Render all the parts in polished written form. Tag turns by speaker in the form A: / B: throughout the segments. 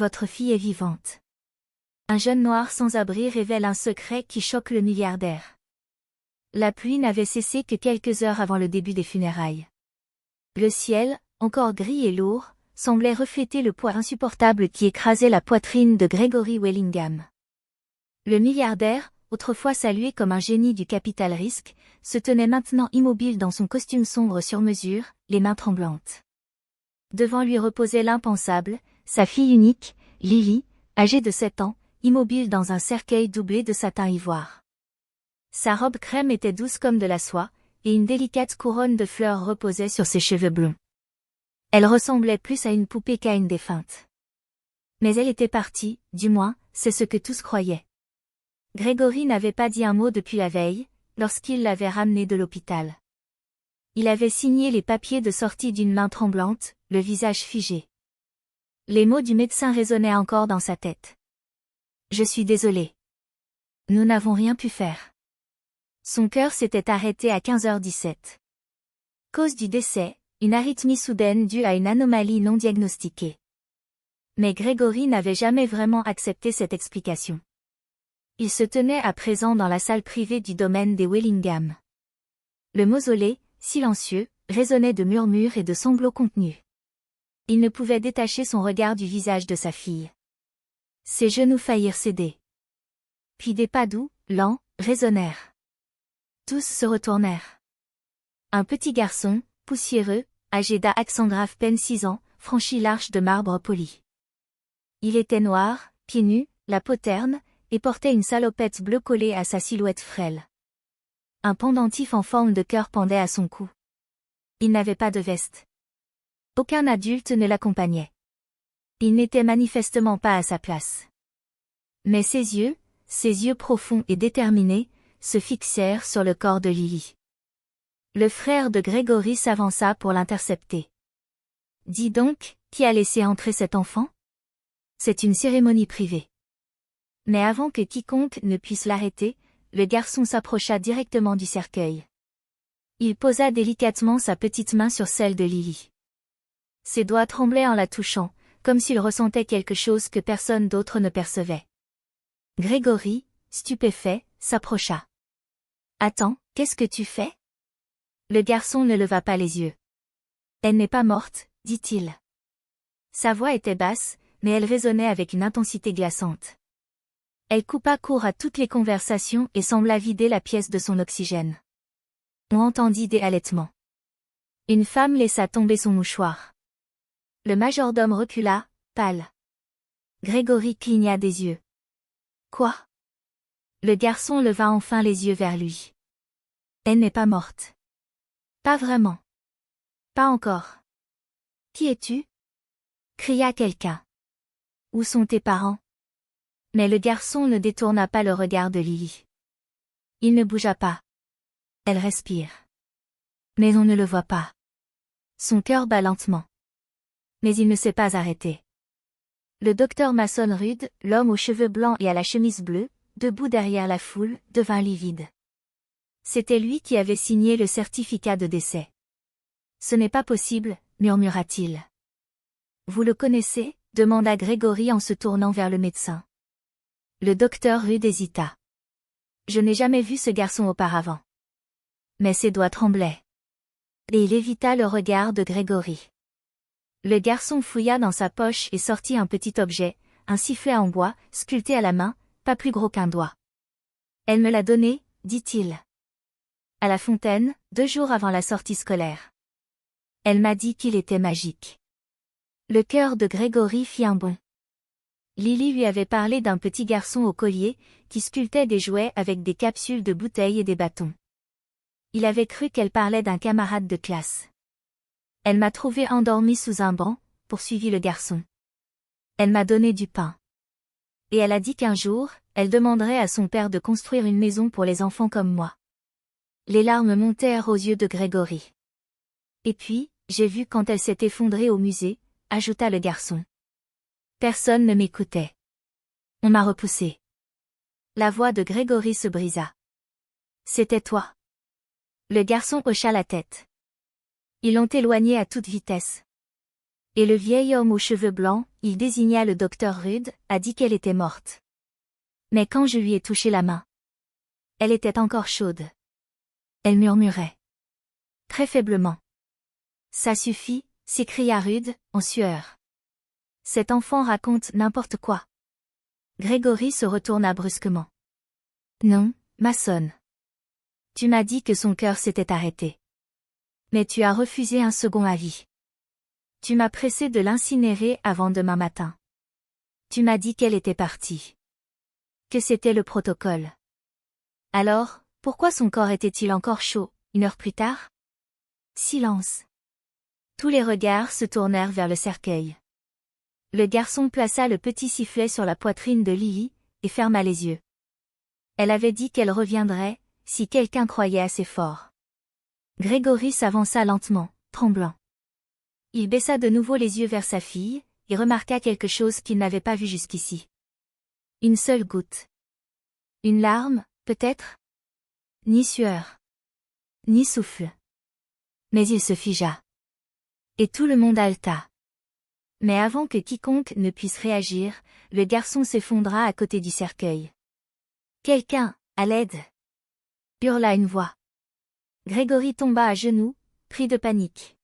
A: votre fille est vivante. Un jeune noir sans abri révèle un secret qui choque le milliardaire. La pluie n'avait cessé que quelques heures avant le début des funérailles. Le ciel, encore gris et lourd, semblait refléter le poids insupportable qui écrasait la poitrine de Gregory Wellingham. Le milliardaire, autrefois salué comme un génie du capital risque, se tenait maintenant immobile dans son costume sombre sur mesure, les mains tremblantes. Devant lui reposait l'impensable, sa fille unique, Lily, âgée de 7 ans, immobile dans un cercueil doublé de satin ivoire. Sa robe crème était douce comme de la soie, et une délicate couronne de fleurs reposait sur ses cheveux blonds. Elle ressemblait plus à une poupée qu'à une défunte. Mais elle était partie, du moins, c'est ce que tous croyaient. Gregory n'avait pas dit un mot depuis la veille, lorsqu'il l'avait ramenée de l'hôpital. Il avait signé les papiers de sortie d'une main tremblante, le visage figé. Les mots du médecin résonnaient encore dans sa tête. « Je suis désolé. Nous n'avons rien pu faire. » Son cœur s'était arrêté à 15h17. Cause du décès, une arythmie soudaine due à une anomalie non diagnostiquée. Mais Gregory n'avait jamais vraiment accepté cette explication. Il se tenait à présent dans la salle privée du domaine des Wellingham. Le mausolée, silencieux, résonnait de murmures et de sanglots contenus. Il ne pouvait détacher son regard du visage de sa fille. Ses genoux faillirent céder. Puis des pas doux, lents, résonnèrent. Tous se retournèrent. Un petit garçon, poussiéreux, âgé d'Alexandra à peine 6 ans, franchit l'arche de marbre poli. Il était noir, pieds nus, la peau terne, et portait une salopette bleue collée à sa silhouette frêle. Un pendentif en forme de cœur pendait à son cou. Il n'avait pas de veste. Aucun adulte ne l'accompagnait. Il n'était manifestement pas à sa place. Mais ses yeux profonds et déterminés, se fixèrent sur le corps de Lily. Le frère de Gregory s'avança pour l'intercepter. « Dis donc, qui a laissé entrer cet enfant ? C'est une cérémonie privée. » Mais avant que quiconque ne puisse l'arrêter, le garçon s'approcha directement du cercueil. Il posa délicatement sa petite main sur celle de Lily. Ses doigts tremblaient en la touchant, comme s'il ressentait quelque chose que personne d'autre ne percevait. Gregory, stupéfait, s'approcha. « Attends, qu'est-ce que tu fais ?» Le garçon ne leva pas les yeux. « Elle n'est pas morte, dit-il. » Sa voix était basse, mais elle résonnait avec une intensité glaçante. Elle coupa court à toutes les conversations et sembla vider la pièce de son oxygène. On entendit des halètements. Une femme laissa tomber son mouchoir. Le majordome recula, pâle. Gregory cligna des yeux. « Quoi ?» Le garçon leva enfin les yeux vers lui. « Elle n'est pas morte. »« Pas vraiment. »« Pas encore. »« Qui es-tu » cria quelqu'un. « Où sont tes parents ?» Mais le garçon ne détourna pas le regard de Lily. Il ne bougea pas. Elle respire. Mais on ne le voit pas. Son cœur bat lentement. Mais il ne s'est pas arrêté. Le docteur Mason Rudd, l'homme aux cheveux blancs et à la chemise bleue, debout derrière la foule, devint livide. C'était lui qui avait signé le certificat de décès. « Ce n'est pas possible, » murmura-t-il. « Vous le connaissez ?» demanda Gregory en se tournant vers le médecin. Le docteur Rudd hésita. « Je n'ai jamais vu ce garçon auparavant. » Mais ses doigts tremblaient. Et il évita le regard de Gregory. Le garçon fouilla dans sa poche et sortit un petit objet, un sifflet en bois, sculpté à la main, pas plus gros qu'un doigt. « Elle me l'a donné, » dit-il. « À la fontaine, 2 jours avant la sortie scolaire. Elle m'a dit qu'il était magique. » Le cœur de Gregory fit un bond. Lily lui avait parlé d'un petit garçon au collier, qui sculptait des jouets avec des capsules de bouteilles et des bâtons. Il avait cru qu'elle parlait d'un camarade de classe. « Elle m'a trouvé endormie sous un banc, » poursuivit le garçon. « Elle m'a donné du pain. Et elle a dit qu'un jour, elle demanderait à son père de construire une maison pour les enfants comme moi. » Les larmes montèrent aux yeux de Gregory. « Et puis, j'ai vu quand elle s'est effondrée au musée, » ajouta le garçon. Personne ne m'écoutait. On m'a repoussé. La voix de Gregory se brisa. « C'était toi. » Le garçon hocha la tête. Ils l'ont éloigné à toute vitesse. Et le vieil homme aux cheveux blancs, il désigna le docteur Rude, a dit qu'elle était morte. Mais quand je lui ai touché la main, elle était encore chaude. Elle murmurait. Très faiblement. Ça suffit, s'écria Rude, en sueur. Cet enfant raconte n'importe quoi. Grégory se retourna brusquement. Non, Mason. Tu m'as dit que son cœur s'était arrêté. Mais tu as refusé un second avis. Tu m'as pressé de l'incinérer avant demain matin. Tu m'as dit qu'elle était partie. Que c'était le protocole. Alors, pourquoi son corps était-il encore chaud, 1 heure plus tard? Silence. Tous les regards se tournèrent vers le cercueil. Le garçon plaça le petit sifflet sur la poitrine de Lily, et ferma les yeux. Elle avait dit qu'elle reviendrait, si quelqu'un croyait assez fort. Grégory s'avança lentement, tremblant. Il baissa de nouveau les yeux vers sa fille, et remarqua quelque chose qu'il n'avait pas vu jusqu'ici. Une seule goutte. Une larme, peut-être? Ni sueur. Ni souffle. Mais il se figea. Et tout le monde haleta. Mais avant que quiconque ne puisse réagir, le garçon s'effondra à côté du cercueil. Quelqu'un, à l'aide! Hurla une voix. Grégory tomba à genoux, pris de panique.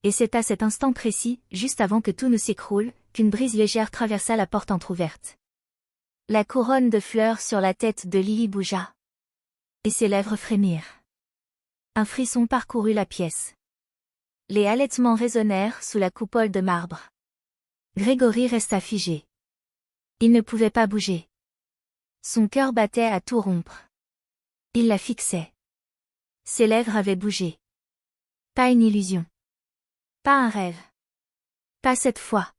A: Et c'est à cet instant précis, juste avant que tout ne s'écroule, qu'une brise légère traversa la porte entr'ouverte. La couronne de fleurs sur la tête de Lily bougea. Et ses lèvres frémirent. Un frisson parcourut la pièce. Les halètements résonnèrent sous la coupole de marbre. Grégory resta figé. Il ne pouvait pas bouger. Son cœur battait à tout rompre. Il la fixait. Ses lèvres avaient bougé. Pas une illusion. Pas un rêve. Pas cette fois.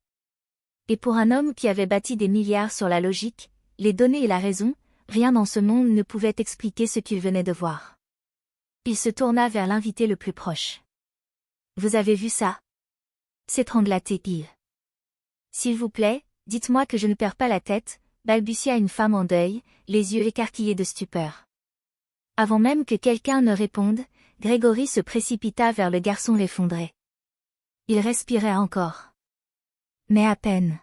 A: Et pour un homme qui avait bâti des milliards sur la logique, les données et la raison, rien dans ce monde ne pouvait expliquer ce qu'il venait de voir. Il se tourna vers l'invité le plus proche. Vous avez vu ça? S'étrangla-t-il. S'il vous plaît, dites-moi que je ne perds pas la tête, balbutia une femme en deuil, les yeux écarquillés de stupeur. Avant même que quelqu'un ne réponde, Grégory se précipita vers le garçon effondré. Il respirait encore. Mais à peine.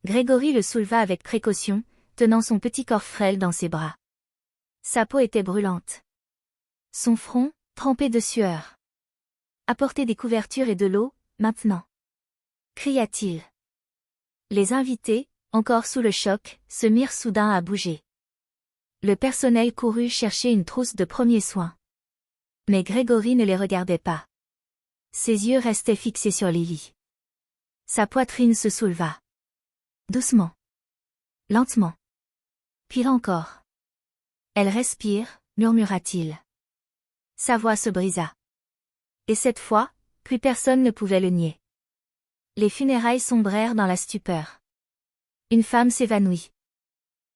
A: Grégory le souleva avec précaution, tenant son petit corps frêle dans ses bras. Sa peau était brûlante. Son front, trempé de sueur. Apportez des couvertures et de l'eau, maintenant. Cria-t-il. Les invités, encore sous le choc, se mirent soudain à bouger. Le personnel courut chercher une trousse de premiers soins. Mais Grégory ne les regardait pas. Ses yeux restaient fixés sur Lily. Sa poitrine se souleva. Doucement. Lentement. Pire encore. Elle respire, murmura-t-il. Sa voix se brisa. Et cette fois, plus personne ne pouvait le nier. Les funérailles sombrèrent dans la stupeur. Une femme s'évanouit.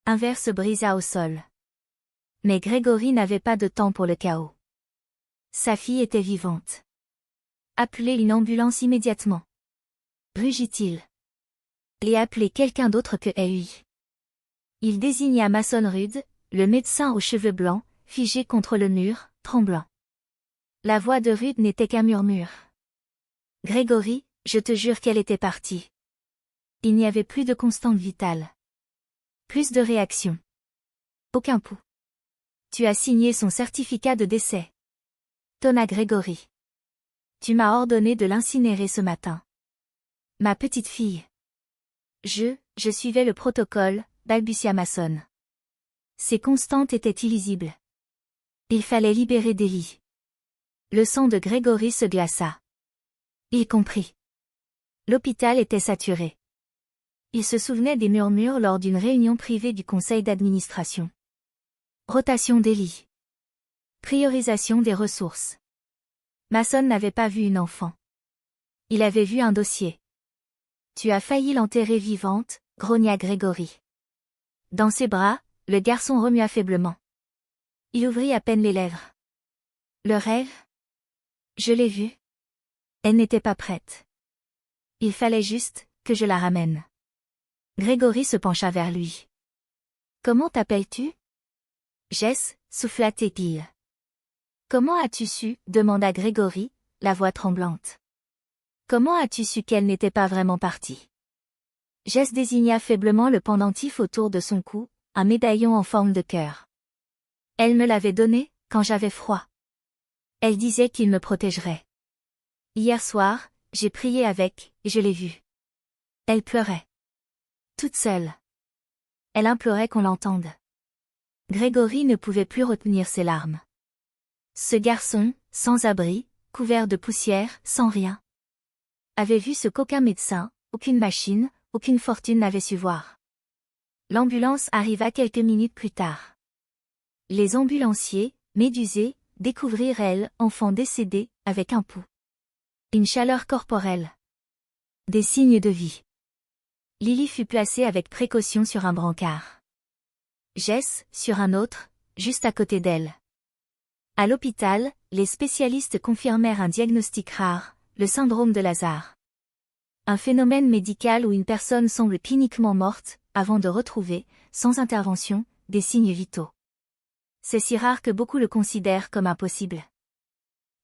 A: Un verre se brisa au sol. Mais Grégory n'avait pas de temps pour le chaos. Sa fille était vivante. Appelez une ambulance immédiatement. Rugit-il. Et appelez quelqu'un d'autre que lui. Il désigna Mason Rude, le médecin aux cheveux blancs, figé contre le mur, tremblant. La voix de Rude n'était qu'un murmure. Grégory, je te jure qu'elle était partie. Il n'y avait plus de constante vitale. Plus de réaction. Aucun pouls. Tu as signé son certificat de décès. Tonna Grégory. Tu m'as ordonné de l'incinérer ce matin. Ma petite fille. Je suivais le protocole, balbutia Mason. Ces constantes étaient illisibles. Il fallait libérer Lily. Le sang de Grégory se glaça. Il comprit. L'hôpital était saturé. Il se souvenait des murmures lors d'une réunion privée du conseil d'administration. Rotation des lits. Priorisation des ressources. Mason n'avait pas vu une enfant. Il avait vu un dossier. Tu as failli l'enterrer vivante, grogna Grégory. Dans ses bras, le garçon remua faiblement. Il ouvrit à peine les lèvres. Le rêve? Je l'ai vue. Elle n'était pas prête. Il fallait juste que je la ramène. Grégory se pencha vers lui. Comment t'appelles-tu? Jess, souffla-t-il. Comment as-tu su? Demanda Grégory, la voix tremblante. Comment as-tu su qu'elle n'était pas vraiment partie? Jess désigna faiblement le pendentif autour de son cou, un médaillon en forme de cœur. Elle me l'avait donné, quand j'avais froid. Elle disait qu'il me protégerait. Hier soir, j'ai prié avec, et je l'ai vue. Elle pleurait. Toute seule. Elle implorait qu'on l'entende. Grégory ne pouvait plus retenir ses larmes. Ce garçon, sans abri, couvert de poussière, sans rien, avait vu ce qu'aucun médecin, aucune machine, aucune fortune n'avait su voir. L'ambulance arriva quelques minutes plus tard. Les ambulanciers, médusés, découvrirent elle, enfant décédé, avec un pouls. Une chaleur corporelle. Des signes de vie. Lily fut placée avec précaution sur un brancard. Jess, sur un autre, juste à côté d'elle. À l'hôpital, les spécialistes confirmèrent un diagnostic rare, le syndrome de Lazare. Un phénomène médical où une personne semble cliniquement morte, avant de retrouver, sans intervention, des signes vitaux. C'est si rare que beaucoup le considèrent comme impossible.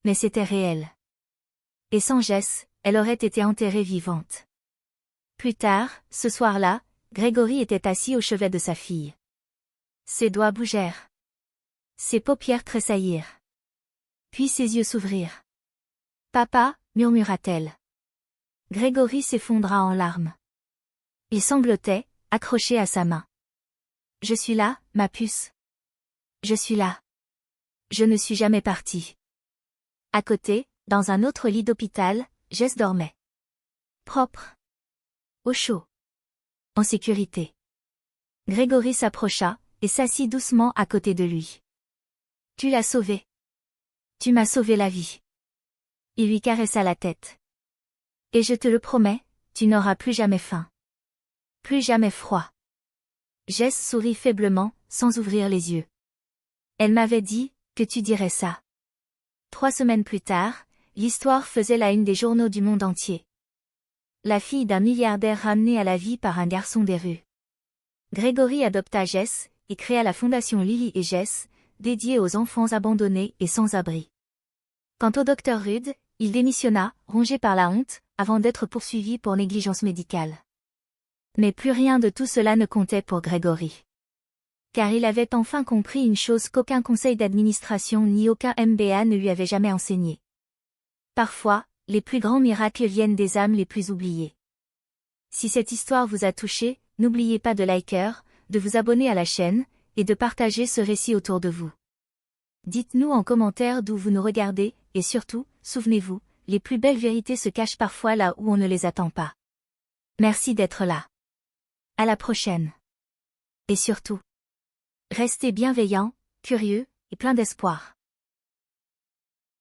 A: Mais c'était réel. Et sans Jess, elle aurait été enterrée vivante. Plus tard, ce soir-là, Grégory était assis au chevet de sa fille. Ses doigts bougèrent. Ses paupières tressaillirent. Puis ses yeux s'ouvrirent. « Papa » murmura-t-elle. Grégory s'effondra en larmes. Il sanglotait, accroché à sa main. « Je suis là, ma puce. Je suis là. Je ne suis jamais partie. » À côté, dans un autre lit d'hôpital, Jess dormait. Propre. Au chaud. En sécurité. Grégory s'approcha, et s'assit doucement à côté de lui. « Tu l'as sauvée. Tu m'as sauvé la vie. » Il lui caressa la tête. « Et je te le promets, tu n'auras plus jamais faim. Plus jamais froid. » Jess sourit faiblement, sans ouvrir les yeux. Elle m'avait dit, que tu dirais ça. 3 semaines plus tard, l'histoire faisait la une des journaux du monde entier. La fille d'un milliardaire ramenée à la vie par un garçon des rues. Grégory adopta Jess, et créa la fondation Lily et Jess, dédiée aux enfants abandonnés et sans abri. Quant au docteur Rudd, il démissionna, rongé par la honte, avant d'être poursuivi pour négligence médicale. Mais plus rien de tout cela ne comptait pour Grégory. Car il avait enfin compris une chose qu'aucun conseil d'administration ni aucun MBA ne lui avait jamais enseignée. Parfois, les plus grands miracles viennent des âmes les plus oubliées. Si cette histoire vous a touché, n'oubliez pas de liker, de vous abonner à la chaîne, et de partager ce récit autour de vous. Dites-nous en commentaire d'où vous nous regardez, et surtout, souvenez-vous, les plus belles vérités se cachent parfois là où on ne les attend pas. Merci d'être là. À la prochaine. Et surtout, restez bienveillants, curieux, et plein d'espoir.